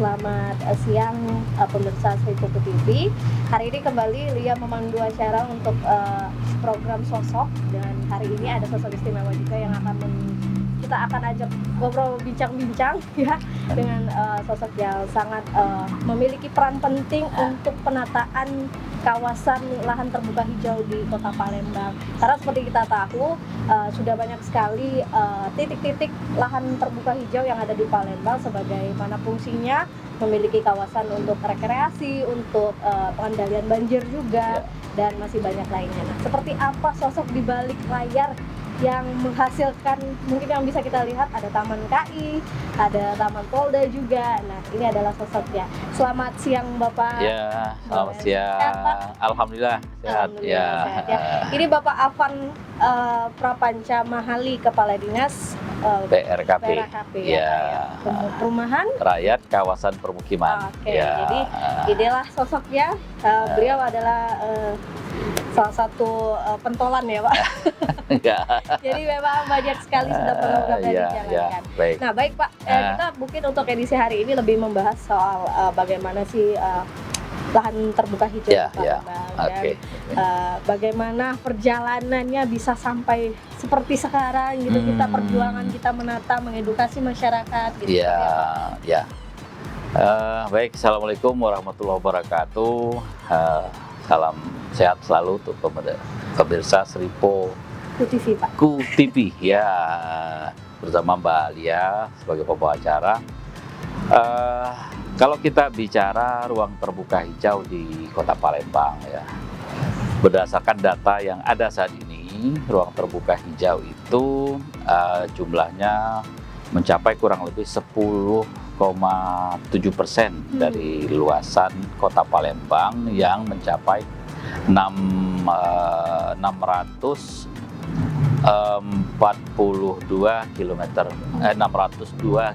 Selamat siang pemirsa Seribu TV. Hari ini kembali Lia memandu acara untuk program sosok, dan hari ini ada sosok istimewa juga yang kita akan ajak ngobrol bincang-bincang ya dengan sosok yang sangat memiliki peran penting untuk penataan kawasan lahan terbuka hijau di Kota Palembang. Karena seperti kita tahu sudah banyak sekali titik-titik lahan terbuka hijau yang ada di Palembang, sebagaimana fungsinya memiliki kawasan untuk rekreasi, untuk pengendalian banjir juga, dan masih banyak lainnya. Nah, seperti apa sosok di balik layar yang menghasilkan, mungkin yang bisa kita lihat ada Taman KI, ada Taman Polda juga. Nah, ini adalah sosoknya. Selamat siang Bapak. Ya, selamat siang. Sehat, Alhamdulillah sehat. Sehat, ya. Ini Bapak Afan Prapanca Mahali, Kepala Dinas PRKP. ya. Perumahan Rakyat Kawasan Permukiman. Oke, jadi inilah sosoknya. Beliau adalah salah satu pentolan ya Pak. Jadi memang banyak sekali sudah program yang dijalankan. Baik. Nah baik Pak, kita mungkin untuk edisi hari ini lebih membahas soal bagaimana sih lahan terbuka hijau di Palembang, dan bagaimana perjalanannya bisa sampai seperti sekarang gitu. Kita perjuangan, kita menata, mengedukasi masyarakat gitu. Baik, Assalamualaikum warahmatullahi wabarakatuh. Salam sehat selalu untuk pemirsa Seribu TV ya, bersama Mbak Lia sebagai pembawa acara. Kalau kita bicara ruang terbuka hijau di Kota Palembang ya, berdasarkan data yang ada saat ini, ruang terbuka hijau itu jumlahnya mencapai kurang lebih 10,7% dari luasan Kota Palembang yang mencapai 602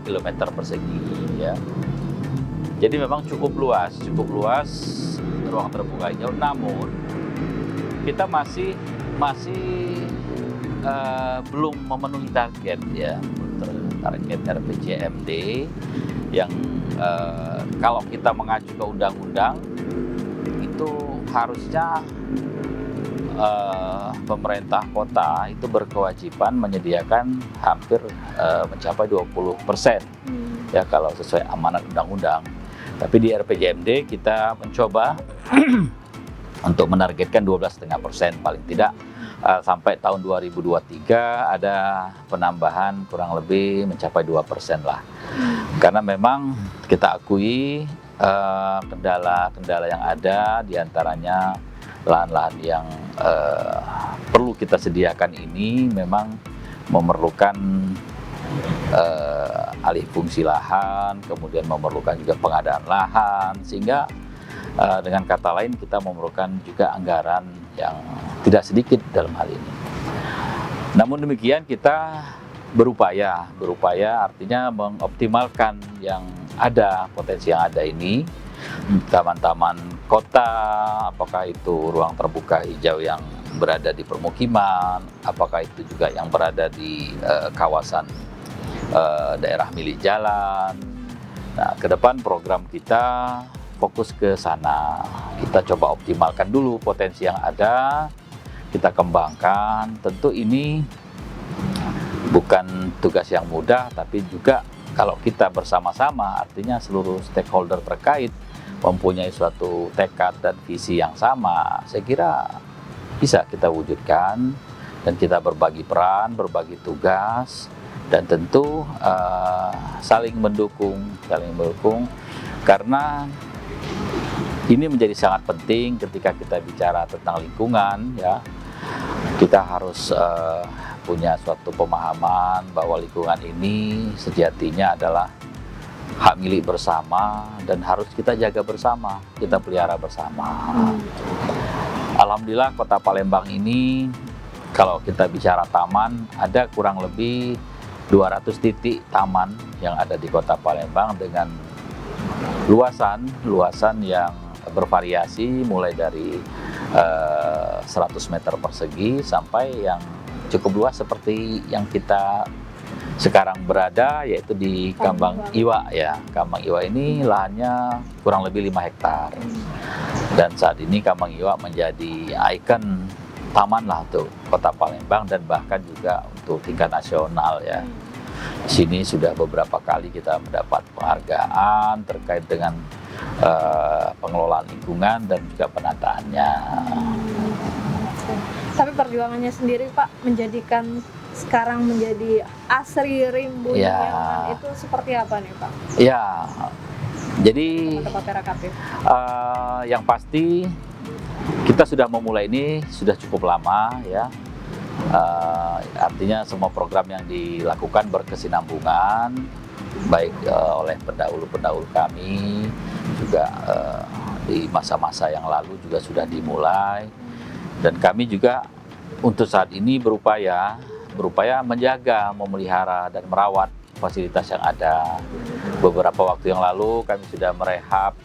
km persegi ya. Jadi memang cukup luas ruang terbuka hijau. Namun kita masih belum memenuhi target ya, target RPJMD yang kalau kita mengacu ke undang-undang itu harusnya pemerintah kota itu berkewajiban menyediakan hampir mencapai 20% ya kalau sesuai amanat undang-undang. Tapi di RPJMD kita mencoba untuk menargetkan 12,5% paling tidak sampai tahun 2023 ada penambahan kurang lebih mencapai 2% lah. Karena memang kita akui kendala-kendala yang ada, diantaranya lahan-lahan yang perlu kita sediakan ini memang memerlukan alih fungsi lahan, kemudian memerlukan juga pengadaan lahan, sehingga dengan kata lain kita memerlukan juga anggaran yang tidak sedikit dalam hal ini. Namun demikian kita berupaya artinya mengoptimalkan yang ada, potensi yang ada ini, taman-taman kota, apakah itu ruang terbuka hijau yang berada di permukiman, apakah itu juga yang berada di kawasan daerah milik jalan. Nah, ke depan program kita fokus ke sana. Kita coba optimalkan dulu potensi yang ada, kita kembangkan. Tentu ini bukan tugas yang mudah, tapi juga kalau kita bersama-sama, artinya seluruh stakeholder terkait mempunyai suatu tekad dan visi yang sama, saya kira bisa kita wujudkan, dan kita berbagi peran, berbagi tugas, dan tentu saling mendukung, karena ini menjadi sangat penting ketika kita bicara tentang lingkungan ya. Kita harus punya suatu pemahaman bahwa lingkungan ini sejatinya adalah hak milik bersama dan harus kita jaga bersama, kita pelihara bersama. Alhamdulillah Kota Palembang ini kalau kita bicara taman, ada kurang lebih 200 titik taman yang ada di Kota Palembang dengan luasan yang bervariasi mulai dari 100 meter persegi sampai yang cukup luas seperti yang kita sekarang berada, yaitu di Kambang Iwa ya. Kambang Iwa ini lahannya kurang lebih 5 hektar. Dan saat ini Kambang Iwa menjadi ikon taman lah untuk Kota Palembang dan bahkan juga untuk tingkat nasional ya. Di sini sudah beberapa kali kita mendapat penghargaan terkait dengan pengelolaan lingkungan dan juga penataannya. Tapi perjuangannya sendiri Pak menjadikan sekarang menjadi Asri Rimbu Nyaman itu seperti apa nih Pak? Ya, jadi yang pasti kita sudah memulai ini sudah cukup lama ya. Artinya semua program yang dilakukan berkesinambungan baik oleh pendahulu-pendahulu kami juga di masa-masa yang lalu juga sudah dimulai. Dan kami juga untuk saat ini berupaya menjaga, memelihara dan merawat fasilitas yang ada. Beberapa waktu yang lalu kami sudah merehab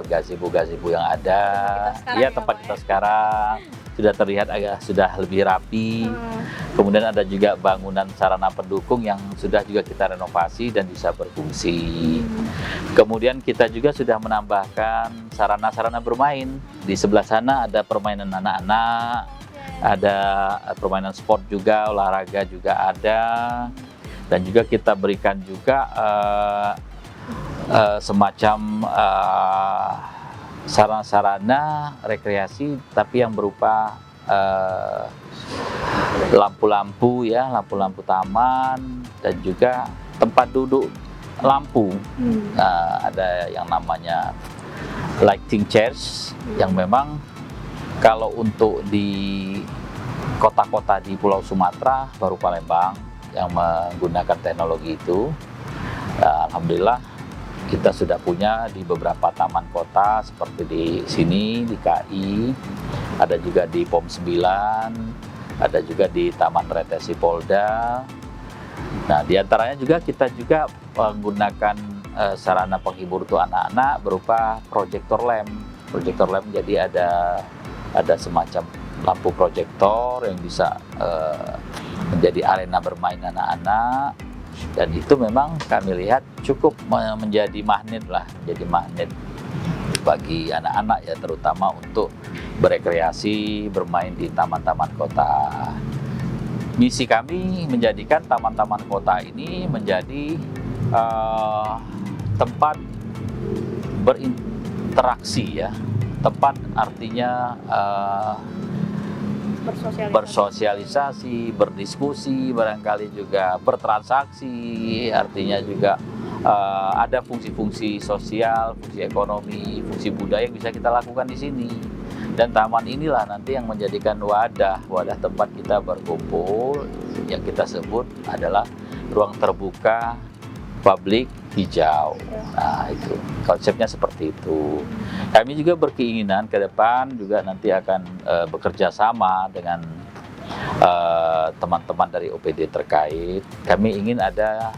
gazebo-gazebo yang ada. Iya, tempat kita sekarang sudah terlihat sudah lebih rapi. Kemudian ada juga bangunan sarana pendukung yang sudah juga kita renovasi dan bisa berfungsi. Kemudian kita juga sudah menambahkan sarana-sarana bermain. Di sebelah sana ada permainan anak-anak, ada permainan sport juga, olahraga juga ada. Dan juga kita berikan juga semacam sarana-sarana rekreasi tapi yang berupa lampu-lampu ya, lampu-lampu taman dan juga tempat duduk lampu. Ada yang namanya lighting chairs yang memang kalau untuk di kota-kota di Pulau Sumatera baru Palembang yang menggunakan teknologi itu. Alhamdulillah kita sudah punya di beberapa taman kota seperti di sini di KI, ada juga di POM 9, ada juga di Taman Retesi Polda. Nah, diantaranya juga kita juga menggunakan sarana penghibur untuk anak-anak berupa proyektor lamp. Proyektor lamp jadi ada semacam lampu proyektor yang bisa menjadi arena bermain anak-anak. Dan itu memang kami lihat cukup menjadi magnet bagi anak-anak ya, terutama untuk berekreasi, bermain di taman-taman kota. Misi kami menjadikan taman-taman kota ini menjadi tempat berinteraksi ya, tempat artinya bersosialisasi, berdiskusi, barangkali juga bertransaksi, artinya juga ada fungsi-fungsi sosial, fungsi ekonomi, fungsi budaya yang bisa kita lakukan di sini. Dan taman inilah nanti yang menjadikan wadah tempat kita berkumpul, yang kita sebut adalah ruang terbuka publik hijau. Nah, itu konsepnya seperti itu. Kami juga berkeinginan ke depan juga nanti akan bekerja sama dengan teman-teman dari OPD terkait. Kami ingin ada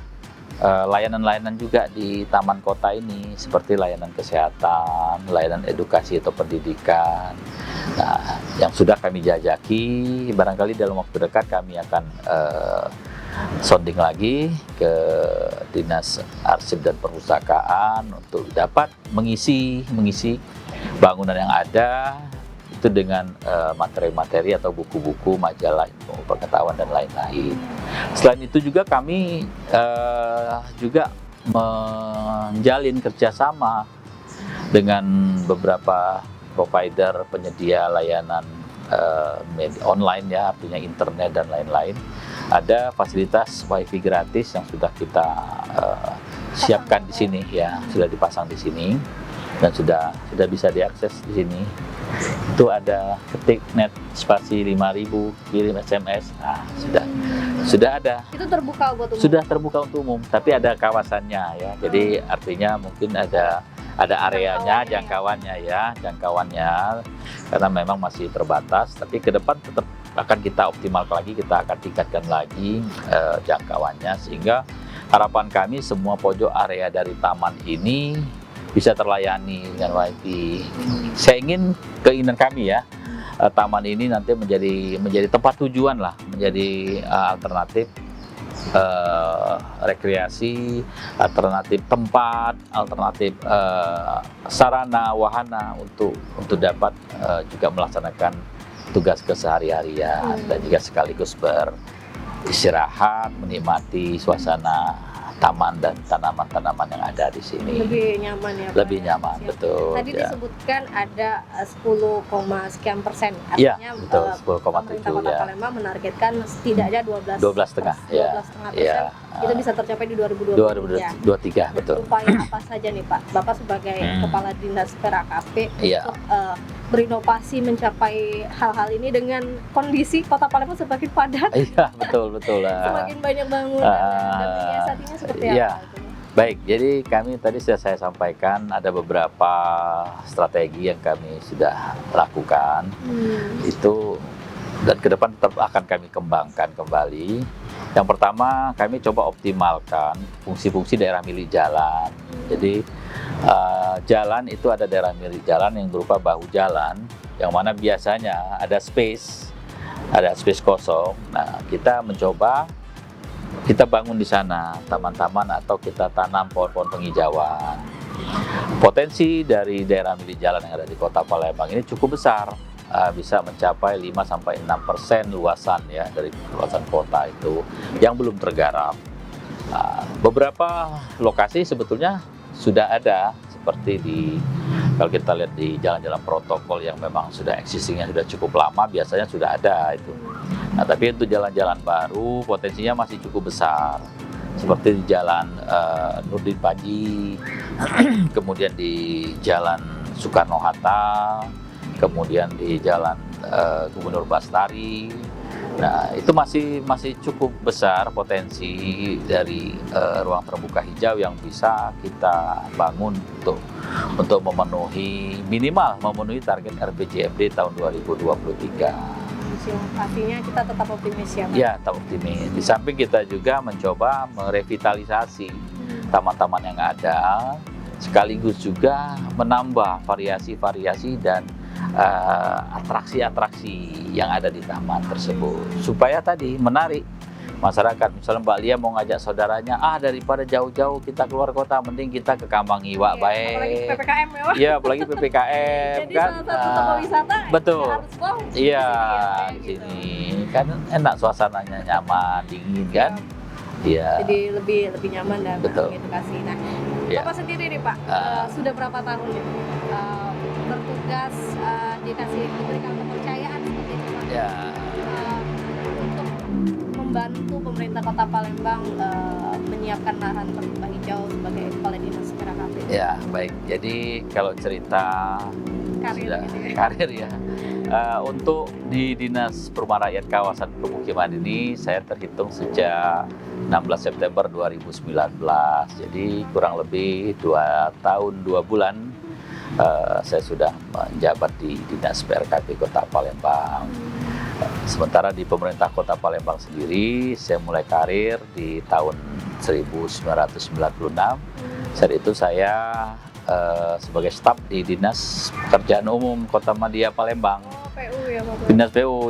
layanan-layanan juga di taman kota ini, seperti layanan kesehatan, layanan edukasi atau pendidikan. Nah, yang sudah kami jajaki, barangkali dalam waktu dekat kami akan sounding lagi ke Dinas Arsip dan Perpustakaan untuk dapat mengisi bangunan yang ada itu dengan materi-materi atau buku-buku, majalah, info pengetahuan dan lain-lain. Selain itu juga kami juga menjalin kerjasama dengan beberapa provider penyedia layanan online ya, artinya internet dan lain-lain. Ada fasilitas wifi gratis yang sudah kita siapkan di sini ya, sudah dipasang di sini dan sudah bisa diakses di sini. Itu ada ketik net spasi 5.000, kirim SMS. Nah, sudah ada. Itu terbuka buat umum. Sudah terbuka untuk umum, tapi ada kawasannya ya. Jadi artinya mungkin ada areanya, jangkauannya karena memang masih terbatas, tapi ke depan tetap akan kita optimalkan lagi, kita akan tingkatkan lagi jangkauannya, sehingga harapan kami semua pojok area dari taman ini bisa terlayani dengan wifi. Keinginan kami ya, taman ini nanti menjadi tempat tujuan lah, menjadi alternatif rekreasi, alternatif tempat, alternatif sarana wahana untuk dapat juga melaksanakan tugas kesehari-harian dan juga sekaligus beristirahat, menikmati suasana taman dan tanaman-tanaman yang ada di sini. Lebih nyaman ya Pak? Lebih nyaman, Siap. betul. Tadi ya. disebutkan ada 10, sekian %. Iya, Artinya betul, pemerintah 10,7 Kota ya. Palembang menargetkan setidaknya 12,5%. 12,5 ya. Iya. Itu bisa tercapai di 2023. 2023, betul. Upaya apa saja nih Pak? Bapak sebagai Kepala Dinas PRKP Iya. untuk berinovasi mencapai hal-hal ini dengan kondisi Kota Palembang semakin padat, Iya, betul. semakin banyak bangunan dan menyiasatinya seperti iya. apa? Itu? Baik, jadi kami tadi sudah saya sampaikan ada beberapa strategi yang kami sudah lakukan. Itu dan ke depan tetap akan kami kembangkan kembali. Yang pertama, kami coba optimalkan fungsi-fungsi daerah milik jalan. Jadi jalan itu ada daerah milik jalan yang berupa bahu jalan, yang mana biasanya ada space kosong. Nah, kita mencoba kita bangun di sana taman-taman atau kita tanam pohon-pohon penghijauan. Potensi dari daerah milik jalan yang ada di Kota Palembang ini cukup besar, bisa mencapai 5-6% luasan ya dari luasan kota itu yang belum tergarap. Beberapa lokasi sebetulnya sudah ada, seperti kalau kita lihat di jalan-jalan protokol yang memang sudah existingnya sudah cukup lama, biasanya sudah ada itu. Nah, tapi untuk jalan-jalan baru potensinya masih cukup besar, seperti di Jalan Nurdin Paji, kemudian di Jalan Soekarno-Hatta, kemudian di Jalan Gubernur Bastari. Nah, itu masih cukup besar potensi dari ruang terbuka hijau yang bisa kita bangun untuk memenuhi target RPJMD tahun 2023. Artinya kita tetap optimis ya Pak? Ya, tetap optimis. Di samping kita juga mencoba merevitalisasi taman-taman yang ada, sekaligus juga menambah variasi-variasi dan atraksi-atraksi yang ada di taman tersebut, supaya tadi menarik masyarakat. Misalnya Mbak Lia mau ngajak saudaranya, daripada jauh-jauh kita keluar kota, mending kita ke Kambang Iwa, baik. Apalagi PPKM ya Pak? Iya, apalagi PPKM. Jadi kan. salah satu tempat wisata betul. harus wow, Iya, di di sini sini kan enak, suasananya nyaman, dingin kan. Iya. Jadi lebih nyaman dan Betul. mengedukasi. Nah, Iya. Bapak sendiri nih Pak, sudah berapa tahun nih bertugas, diberikan kepercayaan seperti itu Pak? Ya. Untuk membantu pemerintah Kota Palembang menyiapkan lahan terbuka hijau sebagai Kepala Dinas PRKP. Ya, baik. Jadi kalau cerita karir ya. Untuk di Dinas Perumahan Rakyat Kawasan Permukiman ini saya terhitung sejak 16 September 2019. Jadi kurang lebih 2 tahun 2 bulan saya sudah menjabat di Dinas PRKP Kota Palembang. Sementara di pemerintah Kota Palembang sendiri saya mulai karir di tahun 1996. Saat itu saya sebagai staf di Dinas Pekerjaan Umum Kota Madya Palembang. PU ya Pak? Dinas PU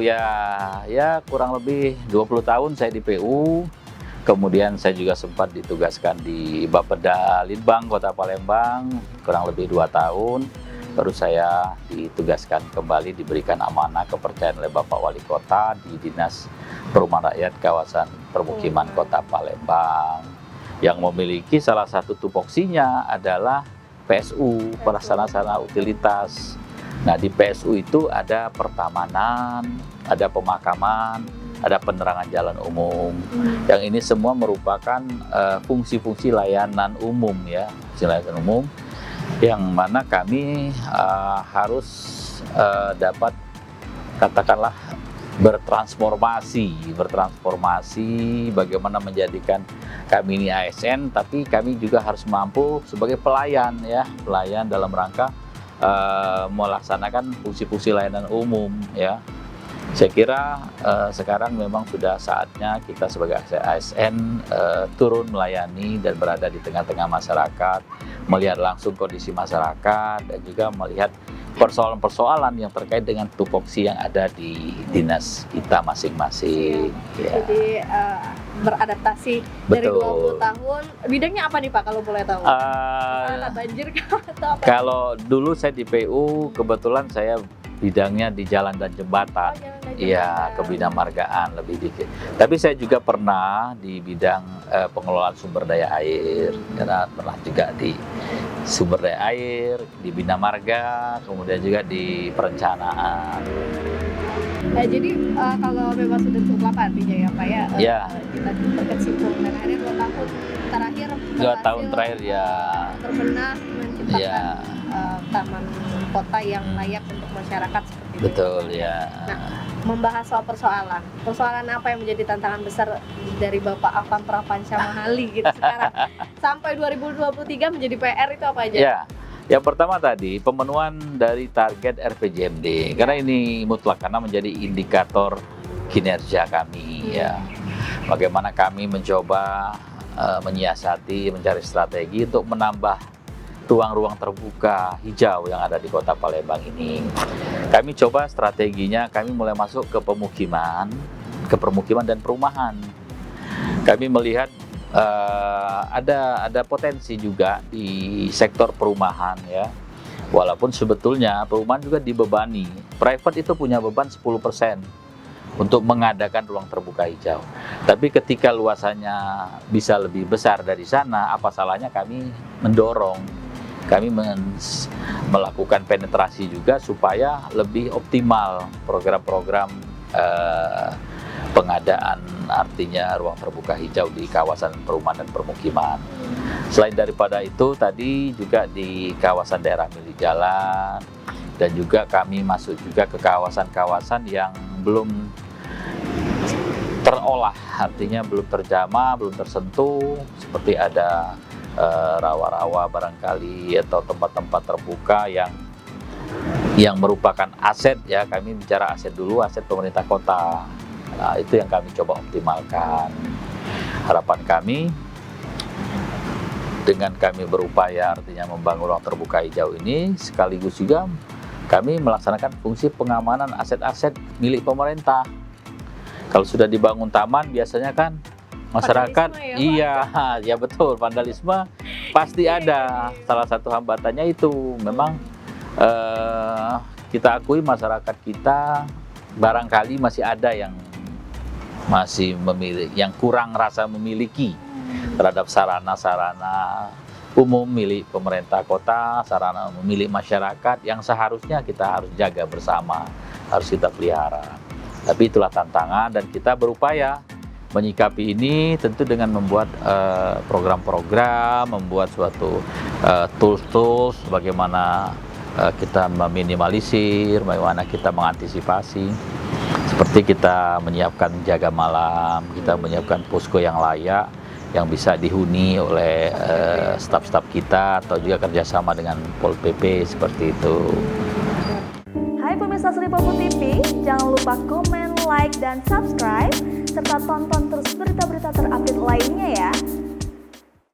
ya kurang lebih 20 tahun saya di PU. Kemudian saya juga sempat ditugaskan di Bapeda Litbang Kota Palembang kurang lebih 2 tahun. Baru saya ditugaskan kembali, diberikan amanah kepercayaan oleh Bapak Wali Kota di Dinas Perumahan Rakyat Kawasan Permukiman Kota Palembang, yang memiliki salah satu tupoksinya adalah PSU, prasarana utilitas. Nah, di PSU itu ada pertamanan, ada pemakaman, ada penerangan jalan umum. Yang ini semua merupakan fungsi-fungsi layanan umum ya, fungsi layanan umum yang mana kami harus dapat katakanlah bertransformasi bagaimana menjadikan kami ini ASN, tapi kami juga harus mampu sebagai pelayan dalam rangka melaksanakan fungsi-fungsi layanan umum ya. Saya kira sekarang memang sudah saatnya kita sebagai ASN turun melayani dan berada di tengah-tengah masyarakat, melihat langsung kondisi masyarakat dan juga melihat persoalan-persoalan yang terkait dengan tupoksi yang ada di dinas kita masing-masing. Ya. Jadi beradaptasi dari Betul. 20 tahun. Bidangnya apa nih Pak kalau boleh tahu? Karena banjir kah atau apa? Kalau dulu saya di PU, kebetulan saya bidangnya di jalan dan jembatan. Jalan dan Iya, jembatan. kebinamargaan lebih dikit. Tapi saya juga pernah di bidang pengelolaan sumber daya air, karena pernah juga di sumber daya air, di bina marga, kemudian juga di perencanaan. Jadi kalau memang sudah cukup lama artinya ya Pak ya, Ya. kita berkecimpung dan akhirnya 2 tahun terakhir 2 tahun terakhir ya. berbenah menciptakan Ya, taman kota yang layak untuk masyarakat seperti itu. betul ya. Membahas soal persoalan apa yang menjadi tantangan besar dari Bapak Afan Prapanca Mahali gitu sekarang sampai 2023 menjadi PR itu apa aja? Ya, yang pertama tadi pemenuhan dari target RPJMD, karena ini mutlak karena menjadi indikator kinerja kami ya. Bagaimana kami mencoba menyiasati, mencari strategi untuk menambah ruang-ruang terbuka hijau yang ada di Kota Palembang ini. Kami coba strateginya, kami mulai masuk ke permukiman dan perumahan. Kami melihat ada potensi juga di sektor perumahan ya. Walaupun sebetulnya perumahan juga dibebani. Private itu punya beban 10% untuk mengadakan ruang terbuka hijau. Tapi ketika luasannya bisa lebih besar dari sana, apa salahnya kami mendorong, kami melakukan penetrasi juga supaya lebih optimal program-program pengadaan, artinya ruang terbuka hijau di kawasan perumahan dan permukiman. Selain daripada itu tadi juga di kawasan daerah milik jalan, dan juga kami masuk juga ke kawasan-kawasan yang belum terolah, artinya belum terjamah, belum tersentuh, seperti ada rawa-rawa barangkali atau tempat-tempat terbuka yang merupakan aset ya. Kami bicara aset dulu, aset pemerintah kota. Nah, itu yang kami coba optimalkan. Harapan kami dengan kami berupaya artinya membangun ruang terbuka hijau ini, sekaligus juga kami melaksanakan fungsi pengamanan aset-aset milik pemerintah. Kalau sudah dibangun taman biasanya kan masyarakat, Vandalisme ya, iya, ya betul, vandalisme pasti ada. Salah satu hambatannya itu memang kita akui masyarakat kita barangkali masih ada yang masih yang kurang rasa memiliki terhadap sarana-sarana umum milik pemerintah kota, sarana milik masyarakat yang seharusnya kita harus jaga bersama, harus kita pelihara. Tapi itulah tantangan dan kita berupaya menyikapi ini tentu dengan membuat program-program, membuat suatu tools-tools bagaimana kita meminimalisir, bagaimana kita mengantisipasi. Seperti kita menyiapkan jaga malam, kita menyiapkan posko yang layak, yang bisa dihuni oleh staf-staf kita atau juga kerjasama dengan Pol PP seperti itu. Hai pemirsa Sri Popo TV, jangan lupa komen, like, dan subscribe, serta tonton terus berita-berita terupdate lainnya ya.